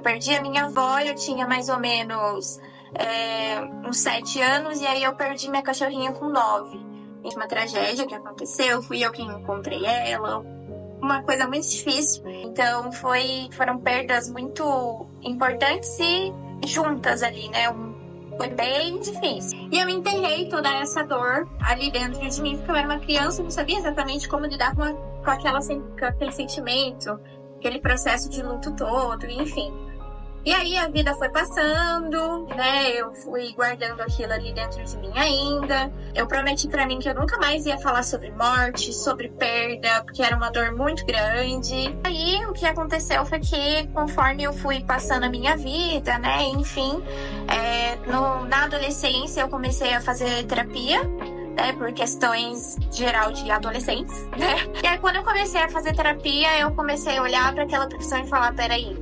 perdi a minha avó, eu tinha mais ou menos uns 7 anos, e aí eu perdi minha cachorrinha com 9. Uma tragédia que aconteceu, fui eu quem encontrei ela, uma coisa muito difícil. Então foram perdas muito importantes e juntas ali, né? Foi bem difícil. E eu enterrei toda essa dor ali dentro de mim, porque eu era uma criança, não sabia exatamente como lidar com aquele sentimento, aquele processo de luto todo, enfim. E aí a vida foi passando, né? Eu fui guardando aquilo ali dentro de mim ainda. Eu prometi pra mim que eu nunca mais ia falar sobre morte, sobre perda, porque era uma dor muito grande. Aí o que aconteceu foi que, conforme eu fui passando a minha vida, né? Enfim, na adolescência eu comecei a fazer terapia, né, por questões geral de adolescentes, né? E aí quando eu comecei a fazer terapia, eu comecei a olhar para aquela pessoa e falar, peraí,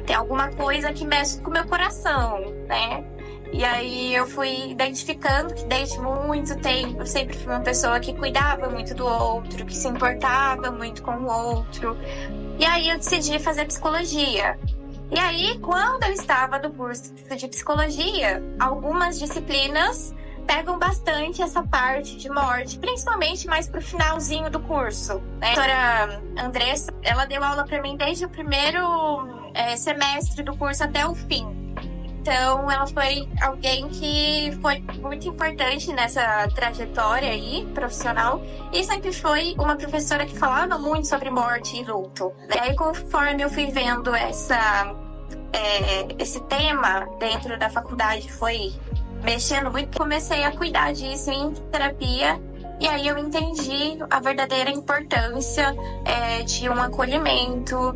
tem alguma coisa que mexe com o meu coração, né? E aí eu fui identificando que desde muito tempo eu sempre fui uma pessoa que cuidava muito do outro, que se importava muito com o outro. E aí eu decidi fazer psicologia. E aí, quando eu estava no curso de psicologia, algumas disciplinas pegam bastante essa parte de morte, principalmente mais pro finalzinho do curso, né? A doutora Andressa, ela deu aula para mim desde o primeiro semestre do curso até o fim. Então, ela foi alguém que foi muito importante nessa trajetória aí, profissional, e sempre foi uma professora que falava muito sobre morte e luto. E aí, conforme eu fui vendo esse tema dentro da faculdade, foi mexendo muito, comecei a cuidar disso em terapia. E aí eu entendi a verdadeira importância de um acolhimento,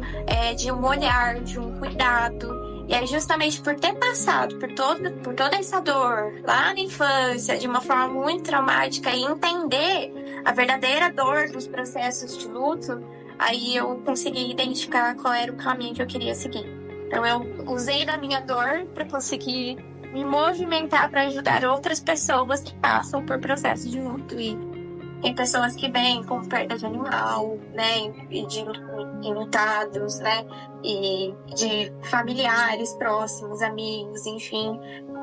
de um olhar, de um cuidado. E aí justamente por ter passado por toda essa dor lá na infância, de uma forma muito traumática, e entender a verdadeira dor dos processos de luto, aí eu consegui identificar qual era o caminho que eu queria seguir. Então eu usei da minha dor para conseguir me movimentar para ajudar outras pessoas que passam por processos de luto. E tem pessoas que vêm com perda de animal, né, e de enlutados, né, e de familiares próximos, amigos, enfim.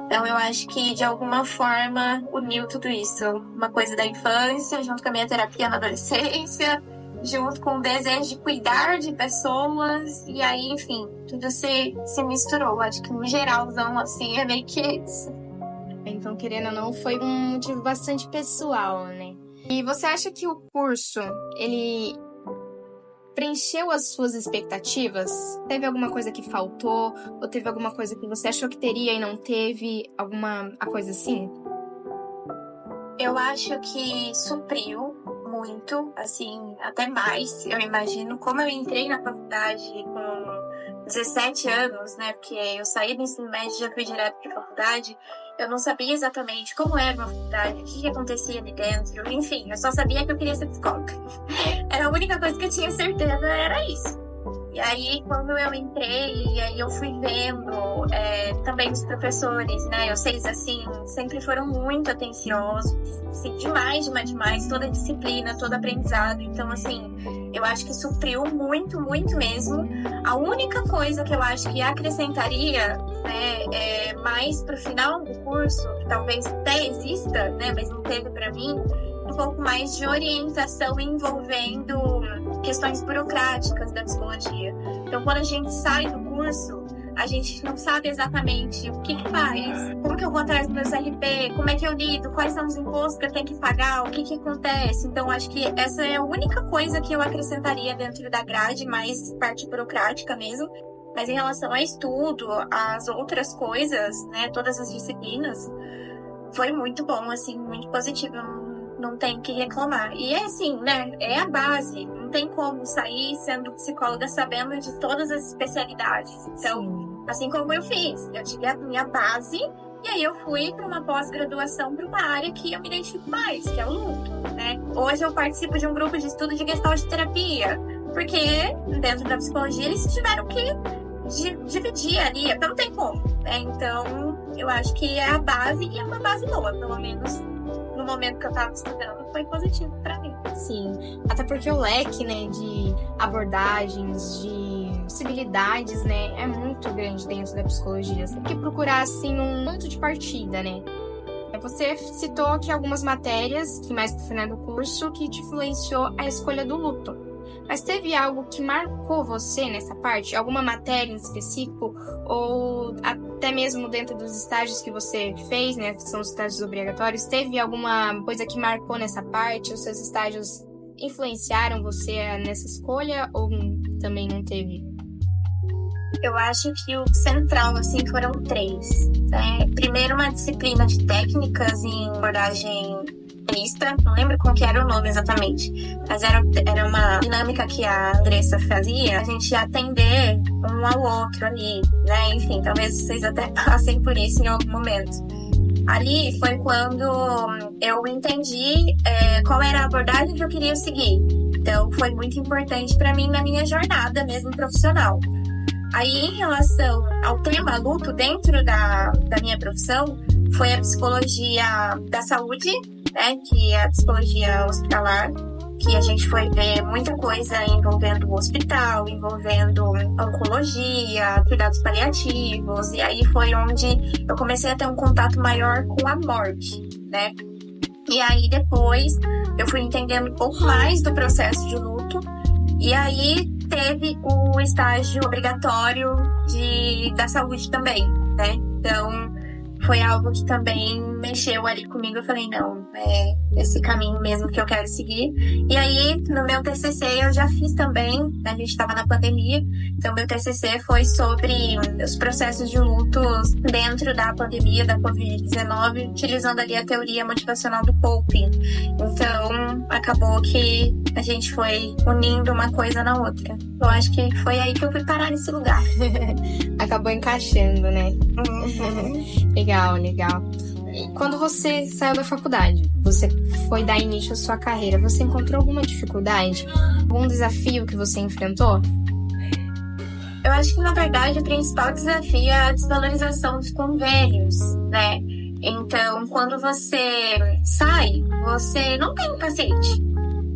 Então eu acho que de alguma forma uniu tudo isso. Uma coisa da infância, junto com a minha terapia na adolescência, junto com o desejo de cuidar de pessoas, e aí, enfim, tudo se misturou. Acho que no geralzão, assim, é meio que isso. Então, querendo ou não, foi um motivo bastante pessoal, né? E você acha que o curso, ele preencheu as suas expectativas? Teve alguma coisa que faltou? Ou teve alguma coisa que você achou que teria e não teve? Alguma coisa assim? Eu acho que supriu muito, assim, até mais, eu imagino. Como eu entrei na faculdade com 17 anos, né, porque eu saí do ensino médio e já fui direto para a faculdade, eu não sabia exatamente como era uma faculdade, o que acontecia ali dentro, enfim, eu só sabia que eu queria ser psicóloga. Era a única coisa que eu tinha certeza, era isso. E aí, quando eu entrei, e aí eu fui vendo também os professores, né? Vocês, assim, sempre foram muito atenciosos, assim, demais, toda a disciplina, todo aprendizado. Então, assim, eu acho que supriu muito, muito mesmo. A única coisa que eu acho que acrescentaria, né, mais pro final do curso, que talvez até exista, né, mas não teve para mim, um pouco mais de orientação envolvendo questões burocráticas da psicologia. Então, quando a gente sai do curso, a gente não sabe exatamente o que faz, como que eu vou atrás dos meus RP, como é que eu lido, quais são os impostos que eu tenho que pagar, o que acontece. Então, acho que essa é a única coisa que eu acrescentaria dentro da grade, mais parte burocrática mesmo. Mas em relação a estudo, as outras coisas, né, todas as disciplinas, foi muito bom, assim, muito positivo. Não tem o que reclamar. E é assim, né? É a base. Não tem como sair sendo psicóloga sabendo de todas as especialidades. Então, sim, assim como eu fiz, eu tive a minha base e aí eu fui para uma pós-graduação para uma área que eu me identifico mais, que é o luto, né? Hoje eu participo de um grupo de estudo de gestalt terapia, porque dentro da psicologia eles tiveram que dividir ali, então não tem como, né? Então, eu acho que é a base e é uma base boa, pelo menos no momento que eu estava estudando, foi positivo para mim. Sim, até porque o leque, né, de abordagens, de possibilidades, né, é muito grande dentro da psicologia. Você tem que procurar, assim, um ponto de partida, né? Você citou que algumas matérias, que mais pro final do curso, que te influenciou a escolha do luto. Mas teve algo que marcou você nessa parte? Alguma matéria em específico? Ou até mesmo dentro dos estágios que você fez, né? Que são os estágios obrigatórios. Teve alguma coisa que marcou nessa parte? Os seus estágios influenciaram você nessa escolha? Ou também não teve? Eu acho que o central, assim, foram 3. Né? Primeiro, uma disciplina de técnicas em abordagem feminista, não lembro qual que era o nome exatamente, mas era uma dinâmica que a Andressa fazia, a gente ia atender um ao outro ali, né? Enfim, talvez vocês até passem por isso em algum momento. Ali foi quando eu entendi qual era a abordagem que eu queria seguir. Então, foi muito importante para mim na minha jornada mesmo profissional. Aí, em relação ao tema luto dentro da minha profissão, foi a psicologia da saúde, né, que é a psicologia hospitalar, que a gente foi ver muita coisa envolvendo o hospital, envolvendo oncologia, cuidados paliativos, e aí foi onde eu comecei a ter um contato maior com a morte, né? E aí depois eu fui entendendo um pouco mais do processo de luto, e aí teve o estágio obrigatório da saúde também, né? Então, foi algo que também mexeu ali comigo. Eu falei, não, é esse caminho mesmo que eu quero seguir. E aí, no meu TCC, eu já fiz também, a gente estava na pandemia, então meu TCC foi sobre os processos de lutos dentro da pandemia da Covid-19, utilizando ali a teoria motivacional do coping. Então, acabou que a gente foi unindo uma coisa na outra. Eu acho que foi aí que eu fui parar nesse lugar. Acabou encaixando, né? Legal, legal. E quando você saiu da faculdade, você foi dar início à sua carreira, você encontrou alguma dificuldade? Algum desafio que você enfrentou? Eu acho que, na verdade, o principal desafio é a desvalorização dos convênios, né? Então, quando você sai, você não tem um paciente.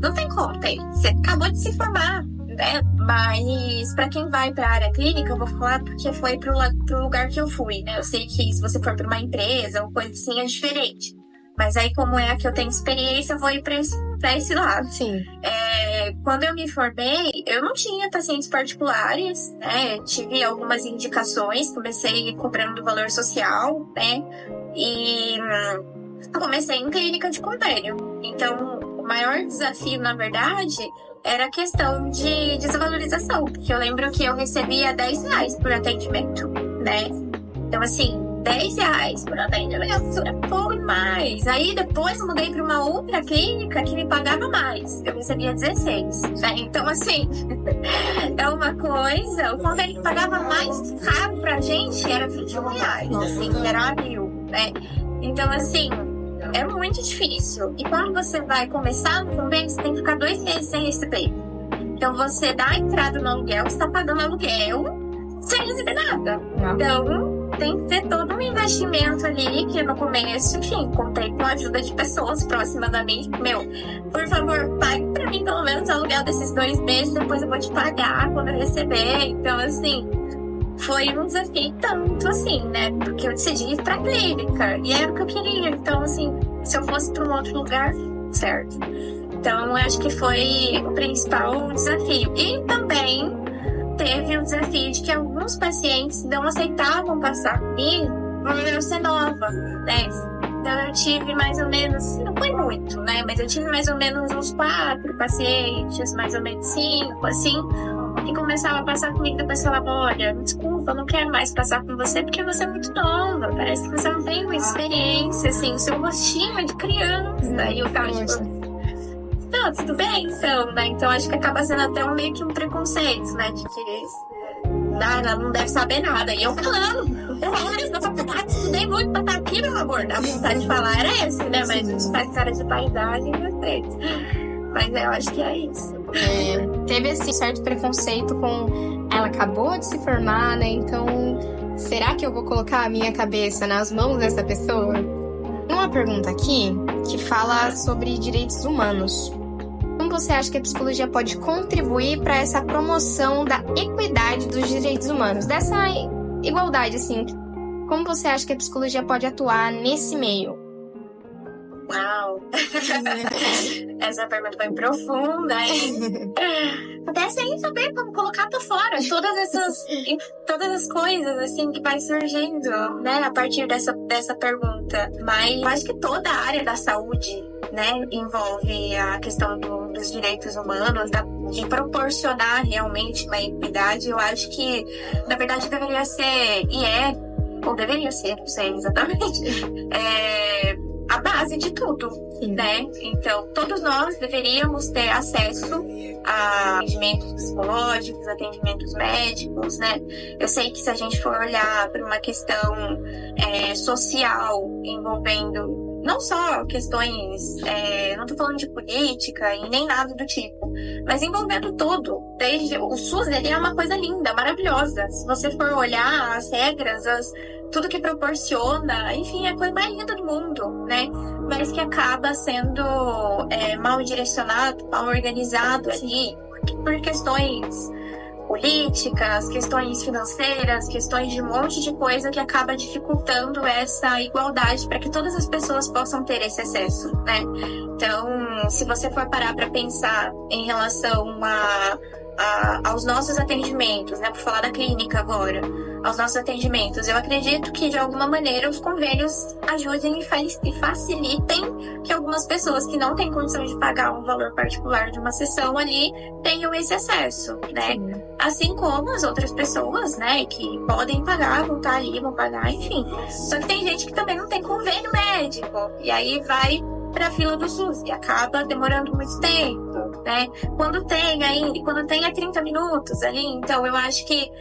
Não tem como ter. Você acabou de se formar, né? Mas para quem vai para a área clínica, eu vou falar porque foi pro lugar que eu fui, né? Eu sei que se você for para uma empresa ou coisa assim é diferente. Mas aí, como é que eu tenho experiência, eu vou ir para esse lado. Sim. Quando eu me formei, eu não tinha pacientes particulares, né? Tive algumas indicações, comecei cobrando do valor social, né? E comecei em clínica de convênio. Então, o maior desafio, na verdade, era a questão de desvalorização, porque eu lembro que eu recebia R$10 por atendimento, né? Então, assim, R$10 por atendimento é pouco mais. Aí, depois, eu mudei para uma outra clínica que me pagava mais. Eu recebia 16, né? Então, assim, é uma coisa... O convênio que pagava mais caro pra gente era R$21, assim, era 1.000, né? Então, assim... é muito difícil. E quando você vai começar no convênio, você tem que ficar 2 meses sem receber. Então, você dá a entrada no aluguel, você está pagando aluguel sem receber nada. Então, tem que ter todo um investimento ali, que no começo, enfim, contei com a ajuda de pessoas próximas a mim. Por favor, pague pra mim pelo menos o aluguel desses 2 meses, depois eu vou te pagar quando eu receber. Então, assim... foi um desafio tanto assim, né? Porque eu decidi ir pra clínica e era o que eu queria. Então, assim, se eu fosse pra um outro lugar, certo. Então, eu acho que foi o principal desafio. E também teve o desafio de que alguns pacientes não aceitavam passar comigo por eu ser nova, né? Então, eu tive mais ou menos, não foi muito, né? Mas eu tive mais ou menos uns 4 pacientes, mais ou menos 5, assim... e começava a passar comigo, depois falava, olha, desculpa, eu não quero mais passar com você porque você é muito nova, parece que você não tem muita experiência, assim, o seu rostinho é de criança. E eu tava tipo, não, tudo bem, então, né? Então acho que acaba sendo até meio que um preconceito, né? De que ela não deve saber nada. E eu falando, horas na faculdade, estudei muito pra estar aqui, meu amor. A vontade de falar era essa, né? Mas a gente faz cara de paisagem e respeito. Mas eu acho que é isso. Teve esse certo preconceito com ela acabou de se formar, né? Então, será que eu vou colocar a minha cabeça nas mãos dessa pessoa? Uma pergunta aqui que fala sobre direitos humanos. você acha que a psicologia pode contribuir para essa promoção da equidade dos direitos humanos, dessa igualdade, assim? Como você acha que a psicologia pode atuar nesse meio? Uau! Essa pergunta foi profunda, hein? Até sem saber como colocar pra fora todas as coisas, assim, que vai surgindo, né, a partir dessa pergunta. Mas eu acho que toda a área da saúde, né, envolve a questão dos direitos humanos, de proporcionar realmente uma equidade. Eu acho que, na verdade, deveria ser, ou deveria ser, não sei exatamente, a base de tudo, né? Então, todos nós deveríamos ter acesso a atendimentos psicológicos, atendimentos médicos, né? Eu sei que se a gente for olhar para uma questão social envolvendo não só questões, não estou falando de política e nem nada do tipo, mas envolvendo tudo. Desde o SUS, ele é uma coisa linda, maravilhosa. Se você for olhar as regras, tudo que proporciona, enfim, é a coisa mais linda do mundo, né? Mas que acaba sendo mal direcionado, mal organizado ali, por questões políticas, questões financeiras, questões de um monte de coisa que acaba dificultando essa igualdade para que todas as pessoas possam ter esse acesso, né? Então, se você for parar para pensar em relação aos nossos atendimentos, né? Por falar da clínica agora, aos nossos atendimentos, eu acredito que de alguma maneira os convênios ajudem e facilitem que algumas pessoas que não têm condição de pagar um valor particular de uma sessão ali tenham esse acesso, né? Assim como as outras pessoas, né, que podem pagar, vão estar ali, vão pagar, enfim. Só que tem gente que também não tem convênio médico e aí vai para a fila do SUS e acaba demorando muito tempo, né? Quando tem é 30 minutos ali, então eu acho que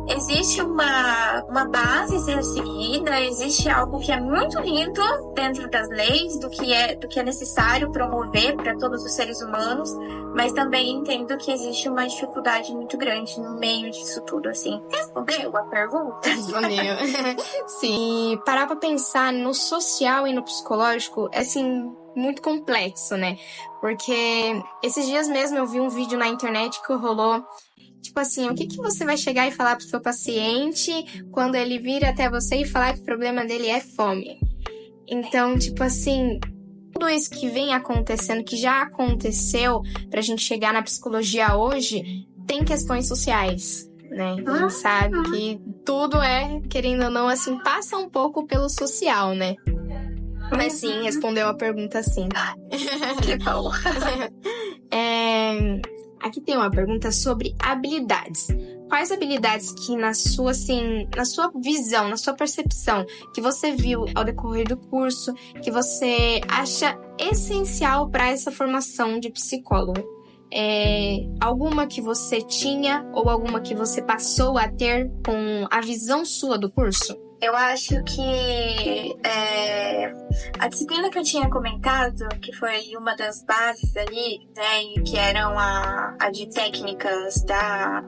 existe uma base a ser seguida, existe algo que é muito lindo dentro das leis, do que é necessário promover para todos os seres humanos, mas também entendo que existe uma dificuldade muito grande no meio disso tudo, assim. Respondeu a pergunta? Respondeu. Sim, parar pra pensar no social e no psicológico é, assim, muito complexo, né? Porque esses dias mesmo eu vi um vídeo na internet que rolou. Tipo assim, o que você vai chegar e falar pro seu paciente quando ele vir até você e falar que o problema dele é fome? Então, tipo assim, tudo isso que vem acontecendo, que já aconteceu pra gente chegar na psicologia hoje, tem questões sociais, né? A gente sabe que tudo querendo ou não, assim, passa um pouco pelo social, né? Mas sim, respondeu a pergunta sim. Que bom. Aqui tem uma pergunta sobre habilidades. Quais habilidades que na sua visão, na sua percepção, que você viu ao decorrer do curso, que você acha essencial para essa formação de psicólogo? Alguma que você tinha ou alguma que você passou a ter com a visão sua do curso? Eu acho que a disciplina que eu tinha comentado, que foi uma das bases ali, né, e que eram a de técnicas da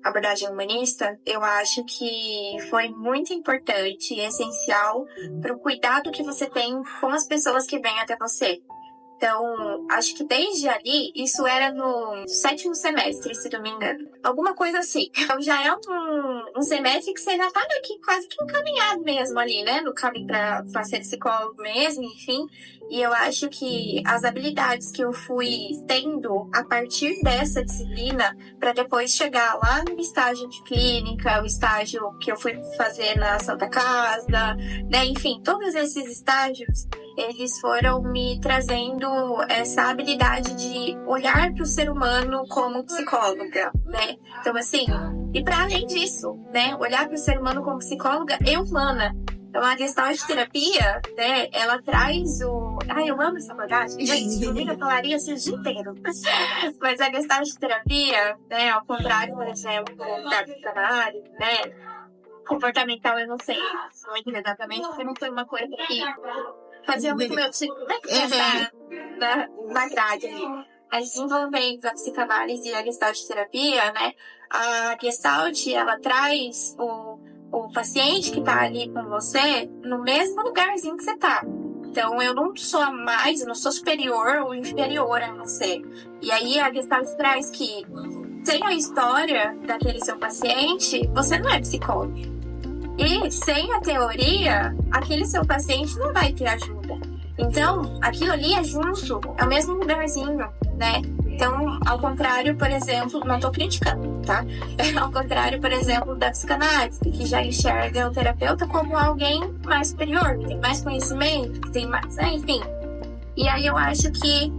abordagem humanista, eu acho que foi muito importante e essencial para o cuidado que você tem com as pessoas que vêm até você. Então, acho que desde ali, isso era no 7º semestre, se não me engano. Alguma coisa assim. Então, já é um semestre que você já tá aqui quase que encaminhado mesmo ali, né? No caminho pra ser psicólogo mesmo, enfim. E eu acho que as habilidades que eu fui tendo a partir dessa disciplina, para depois chegar lá no estágio de clínica, o estágio que eu fui fazer na Santa Casa, né? Enfim, todos esses estágios, eles foram me trazendo essa habilidade de olhar para o ser humano como psicóloga, né? Então, assim, e para além disso, né? Olhar para o ser humano como psicóloga e humana. Então, a Gestalt terapia, né? Ela traz o... Ai, eu amo essa abordagem. Gente, eu falaria assim o dia inteiro. Mas a Gestalt terapia, né? Ao contrário, por exemplo, da psicanálise, né? Comportamental, eu não sei muito exatamente, porque não foi uma coisa que fazia muito meu tipo na grade ali. Mas desenvolvendo a psicanálise e a Gestalt terapia, né? A Gestalt, ela traz o paciente que tá ali com você no mesmo lugarzinho que você tá. Então, eu não sou a mais, eu não sou superior ou inferior a você. E aí, a Gestalt traz que, sem a história daquele seu paciente, você não é psicólogo. E sem a teoria, aquele seu paciente não vai ter ajuda. Então, aquilo ali é junto, é o mesmo lugarzinho, né? Então, ao contrário, por exemplo, não estou criticando, tá? Ao contrário, por exemplo, da psicanálise, que já enxerga o terapeuta como alguém mais superior, que tem mais conhecimento, que tem mais, enfim. E aí eu acho que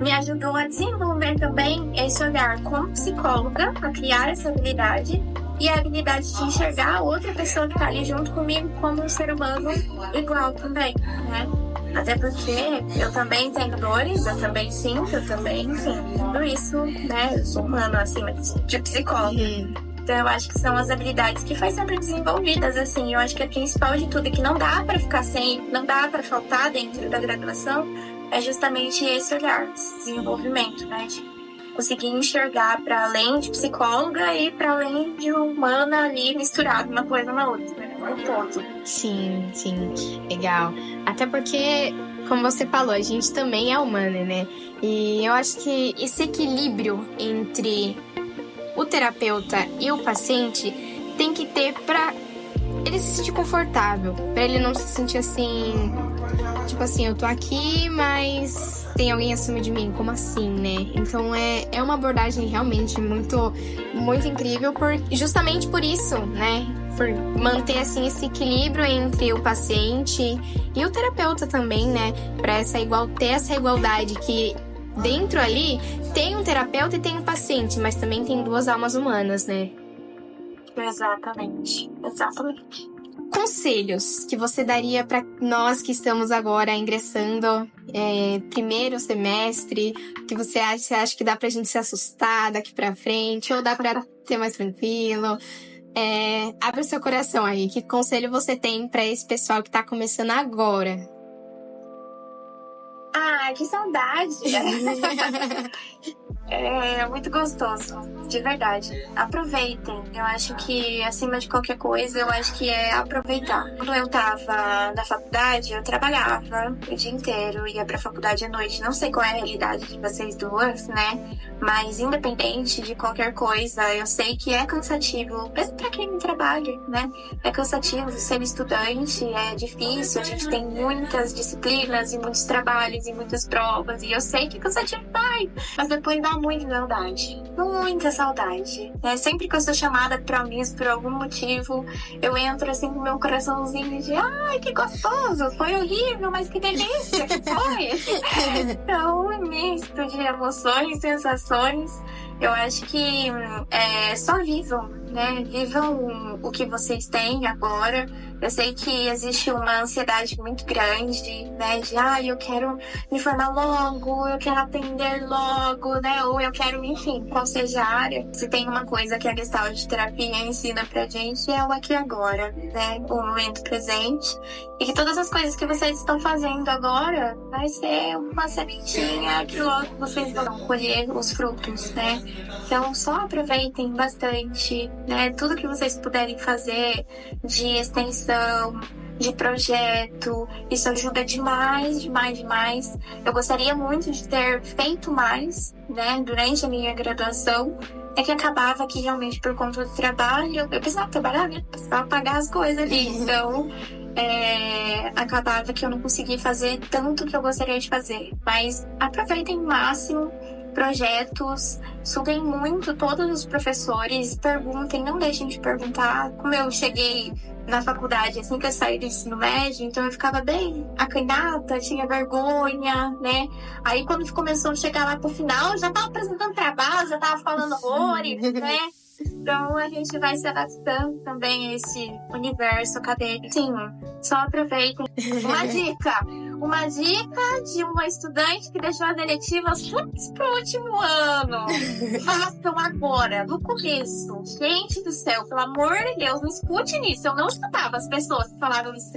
me ajudou a desenvolver também esse olhar como psicóloga, a criar essa habilidade e a habilidade de enxergar a outra pessoa que está ali junto comigo como um ser humano igual também, né? Até porque eu também tenho dores, eu também sinto, eu também, enfim, tudo isso, né? Eu sou humano acima de psicólogo. Então eu acho que são as habilidades que fazem sempre desenvolvidas, assim. Eu acho que a principal de tudo, que não dá para ficar sem, não dá para faltar dentro da graduação, é justamente esse olhar, esse desenvolvimento, né? De conseguir enxergar para além de psicóloga e para além de humana ali misturado uma coisa na outra, né? Um ponto. Sim, legal. Até porque, como você falou, a gente também é humana, né? E eu acho que esse equilíbrio entre o terapeuta e o paciente tem que ter pra ele se sentir confortável, pra ele não se sentir assim, tipo assim, eu tô aqui, mas tem alguém acima de mim, como assim, né? Então é uma abordagem realmente muito, muito incrível, justamente por isso, né? Por manter assim esse equilíbrio entre o paciente e o terapeuta também, né? Pra ter essa igualdade que dentro ali tem um terapeuta e tem um paciente, mas também tem duas almas humanas, né? Exatamente. Conselhos que você daria para nós que estamos agora ingressando primeiro semestre, que você acha que dá pra gente se assustar daqui pra frente, ou dá pra ser mais tranquilo? Abre o seu coração aí. Que conselho você tem para esse pessoal que tá começando agora? Ah, que saudade! É muito gostoso, de verdade. Aproveitem. Eu acho que, acima de qualquer coisa, eu acho que é aproveitar. Quando eu tava na faculdade, eu trabalhava o dia inteiro, ia pra faculdade à noite. Não sei qual é a realidade de vocês duas, né? Mas, independente de qualquer coisa, eu sei que é cansativo, mesmo pra quem não trabalha, né? É cansativo ser estudante, é difícil, a gente tem muitas disciplinas e muitos trabalhos e muitas provas, e eu sei que é cansativo vai, mas depois dá muita saudade. Sempre que eu sou chamada pra missa por algum motivo, eu entro assim com meu coraçãozinho de ai, que gostoso, foi horrível, mas que delícia que foi. Então, um misto de emoções, sensações. Eu acho que só vivam, né? Vivam o que vocês têm agora. Eu sei que existe uma ansiedade muito grande, né? De, eu quero me formar logo, eu quero aprender logo, né? Ou eu quero, enfim, qual seja a área. Se tem uma coisa que a Gestalt terapia ensina pra gente, é o aqui e agora, né? O momento presente. E que todas as coisas que vocês estão fazendo agora vai ser uma sementinha que logo vocês vão colher os frutos, né? Então, só aproveitem bastante, né? Tudo que vocês puderem fazer de extensão, de projeto, isso ajuda demais. Eu gostaria muito de ter feito mais, né? Durante a minha graduação, é que acabava que realmente por conta do trabalho, eu precisava trabalhar, né? Precisava pagar as coisas ali, então acabava que eu não conseguia fazer tanto que eu gostaria de fazer. Mas aproveitem o máximo projetos, estudem muito todos os professores, perguntem, não deixem de perguntar. Como eu cheguei na faculdade assim que eu saí do ensino médio, então eu ficava bem acanhada, tinha vergonha, né? Aí quando começou a chegar lá pro final, eu já tava apresentando trabalho, já tava falando horrores, né? Então a gente vai se adaptando também a esse universo acadêmico. Sim, só aproveitem. Uma dica de uma estudante que deixou as eletivas pro último ano. Façam agora, no começo. Gente do céu, pelo amor de Deus, não escute nisso. Eu não escutava as pessoas que falavam isso.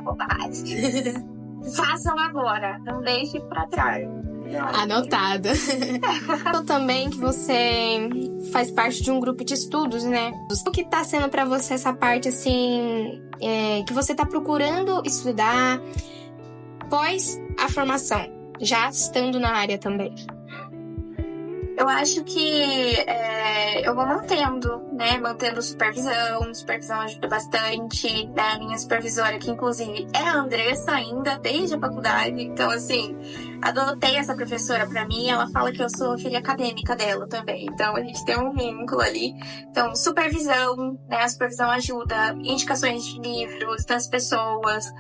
Bobagem. Façam agora, não deixe pra trás. Anotado. Também que você faz parte de um grupo de estudos, né? O que tá sendo pra você essa parte, assim, que você tá procurando estudar? após a formação, já estando na área também? Eu acho que eu vou mantendo, né? Mantendo supervisão ajuda bastante, né? A minha supervisora, que inclusive é a Andressa ainda, desde a faculdade. Então, assim, adotei essa professora pra mim. Ela fala que eu sou filha acadêmica dela também. Então, a gente tem um vínculo ali. Então, supervisão, né? A supervisão ajuda, indicações de livros das pessoas,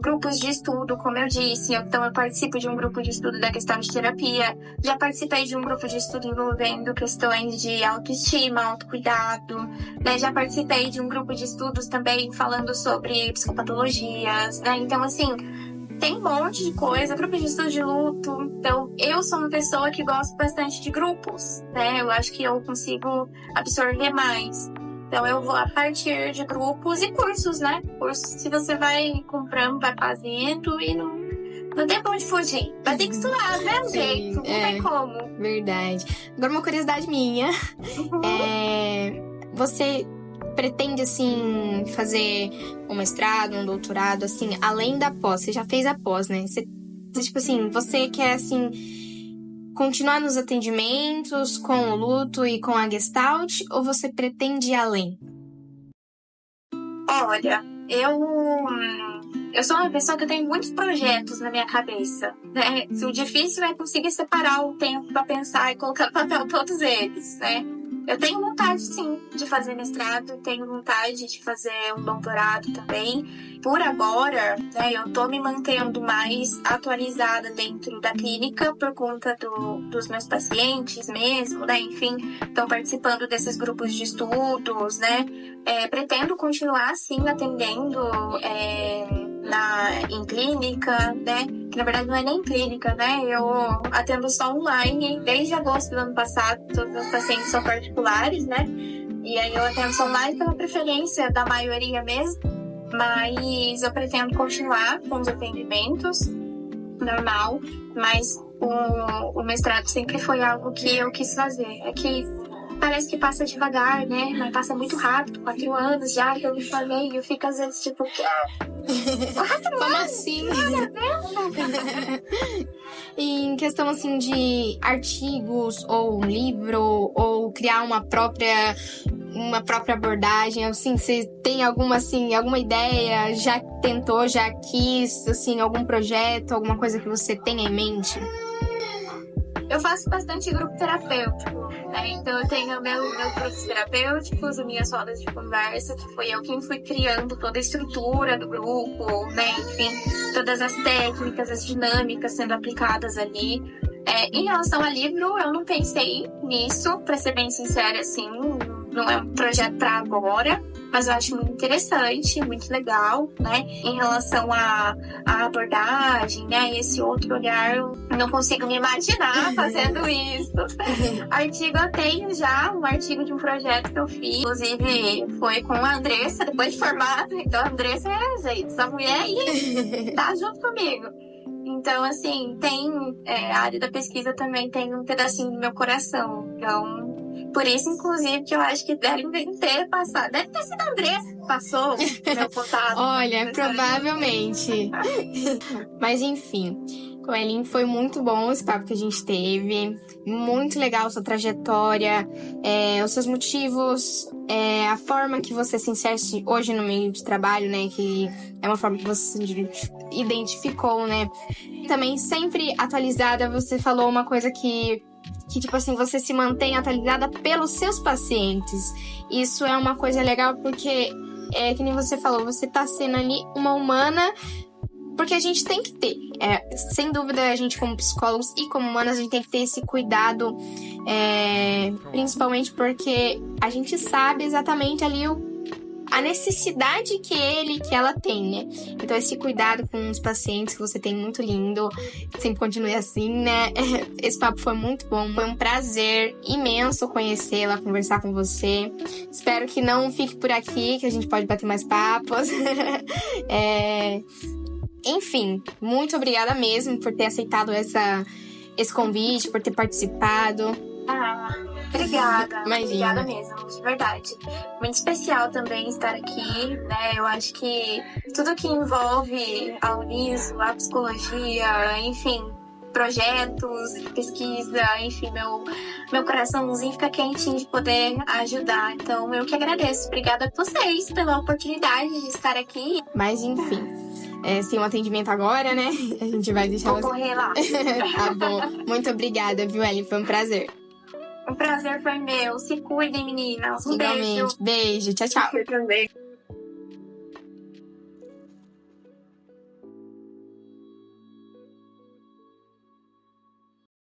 grupos de estudo, como eu disse. Então, eu participo de um grupo de estudo da questão de terapia. Já participei de um grupo de estudo envolvendo questões de autoestima, autocuidado, né? Já participei de um grupo de estudos também falando sobre psicopatologias, né? Então, assim, tem um monte de coisa, grupo de estudo de luto. Então, eu sou uma pessoa que gosto bastante de grupos, né? Eu acho que eu consigo absorver mais. Então, eu vou a partir de grupos e cursos, né? Cursos, se você vai comprando, vai fazendo e não tem pra onde fugir. Vai ter que estudar, do mesmo jeito. Não tem como. Verdade. Agora, uma curiosidade minha. Você pretende, assim, fazer um mestrado, um doutorado, assim, além da pós? Você já fez a pós, né? Tipo assim, você quer, assim, continuar nos atendimentos com o luto e com a Gestalt? Ou você pretende ir além? Olha, eu sou uma pessoa que tem muitos projetos na minha cabeça, né? O difícil é conseguir separar o tempo para pensar e colocar no papel todos eles, né? Eu tenho vontade, sim, de fazer mestrado, tenho vontade de fazer um doutorado também. Por agora, né, eu tô me mantendo mais atualizada dentro da clínica por conta dos meus pacientes mesmo, né? Enfim, estão participando desses grupos de estudos, né? Pretendo continuar, sim, atendendo em clínica, né? Que na verdade não é nem clínica, né? Eu atendo só online desde agosto do ano passado. Todos os pacientes são particulares, né? E aí eu atendo só online pela preferência da maioria mesmo. Mas eu pretendo continuar com os atendimentos normal, mas o mestrado sempre foi algo que eu quis fazer. É que parece que passa devagar, né? Mas passa muito rápido, 4 anos já que eu me formei, e eu fico às vezes tipo, como assim? E em questão, assim, de artigos, ou um livro, ou criar uma própria abordagem, assim, você tem alguma ideia, já tentou, já quis, assim, algum projeto, alguma coisa que você tenha em mente? Eu faço bastante grupo terapêutico, né? Então eu tenho meus grupos terapêuticos, as minhas rodas de conversa, que foi eu quem fui criando toda a estrutura do grupo, né? Enfim, todas as técnicas, as dinâmicas sendo aplicadas ali. Em relação a livro, eu não pensei nisso, pra ser bem sincera, assim, não é um projeto para agora, mas eu acho muito interessante, muito legal, né? Em relação à abordagem, né? Esse outro olhar, eu não consigo me imaginar fazendo isso. Artigo, eu tenho já um artigo de um projeto que eu fiz, inclusive foi com a Andressa, depois de formada. Então, a Andressa gente, essa mulher aí tá junto comigo. Então, assim, a área da pesquisa também tem um pedacinho do meu coração. Então, por isso, inclusive, que eu acho que devem ter passado. Deve ter sido a Andressa que passou o meu contato. Olha, provavelmente. Mas, enfim, Coelhinho, foi muito bom esse papo que a gente teve. Muito legal a sua trajetória, os seus motivos, a forma que você se insere hoje no meio de trabalho, né? Que é uma forma que você se identificou, né? Também sempre atualizada, você falou uma coisa que tipo assim, você se mantém atualizada pelos seus pacientes. Isso é uma coisa legal porque, que nem você falou, você tá sendo ali uma humana, porque a gente tem que ter. Sem dúvida, a gente como psicólogos e como humanas, a gente tem que ter esse cuidado, principalmente porque a gente sabe exatamente ali a necessidade que ela tem, né? Então, esse cuidado com os pacientes que você tem, muito lindo. Sempre continue assim, né? Esse papo foi muito bom. Foi um prazer imenso conhecê-la, conversar com você. Espero que não fique por aqui, que a gente pode bater mais papos. Enfim, muito obrigada mesmo por ter aceitado esse convite, por ter participado. Obrigada. Imagina. Obrigada mesmo, de verdade. Muito especial também estar aqui, né? Eu acho que tudo que envolve a Uniso, a psicologia, enfim, projetos, pesquisa, enfim, meu coraçãozinho fica quentinho de poder ajudar. Então, eu que agradeço. Obrigada a vocês pela oportunidade de estar aqui. Mas, enfim, sem um atendimento agora, né? A gente vai deixar Vou correr lá. Tá bom. Muito obrigada, viu, Ellen? Foi um prazer. O prazer foi meu. Se cuidem, meninas. Um Igualmente. beijo. Beijo. Tchau, tchau. Eu também.